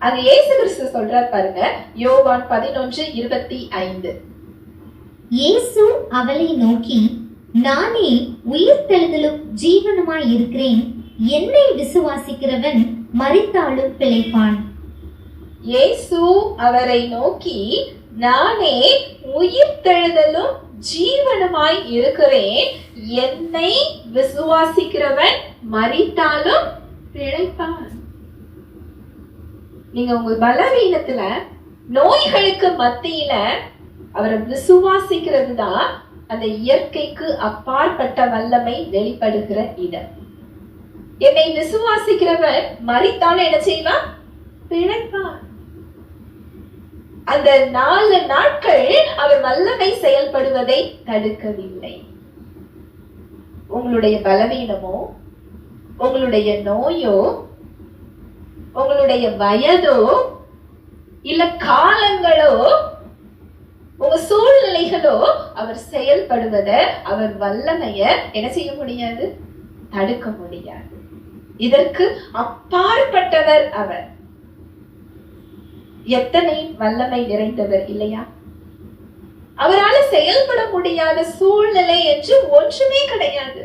அங்க இயேசு கிறிஸ்து சொல்றார் பாருங்க, யோவான் 11:25. இயேசு அவளை நோக்கி, நானே உயிர்த்தெழுதலும் ஜீவனுமாய் இருக்கிறேன். என்னை விசுவாசிக்கிறவன் மரித்தாலும் பிழைப்பான். இயேசு அவரை நோக்கி, நானே உயிர்த்தெழுதலும் ஜீவனுமாய் இருக்கிறேன். என்னை விசுவாசிக்கிறவன் மரித்தாலும் பிழைப்பான். நீங்க உங்க பலவீனத்துல, நோய்களுக்கு மத்தியில அவரை விசுவாசிக்கிறது தான் அந்த இயற்கைக்கு அப்பாற்பட்ட வல்லமை வெளிப்படுகிற இடம். என்னை விசுவாசிக்கிறவன் மரித்தாலும் என்ன செய்வான்? பிழைப்பான். அந்த 4 நாட்கள் அவர் வல்லமை செயல்படுவதை தடுக்கவில்லை. உங்களுடைய பலவீனமோ, உங்களுடைய நோயோ, உங்களுடைய வயதோ, இல்ல காலங்களோ, உங்க சூழ்நிலைகளோ அவர் செயல்படுவத, அவர் வல்லமைய என்ன செய்ய முடியாது? தடுக்க முடியாது. இதற்கு அப்பாற்பட்டவர் அவர். எத்தனை வல்லமை நிறைந்தவர் இல்லையா? அவரால் செயல்பட முடியாத சூழ்நிலை என்று ஒன்றுமே கிடையாது.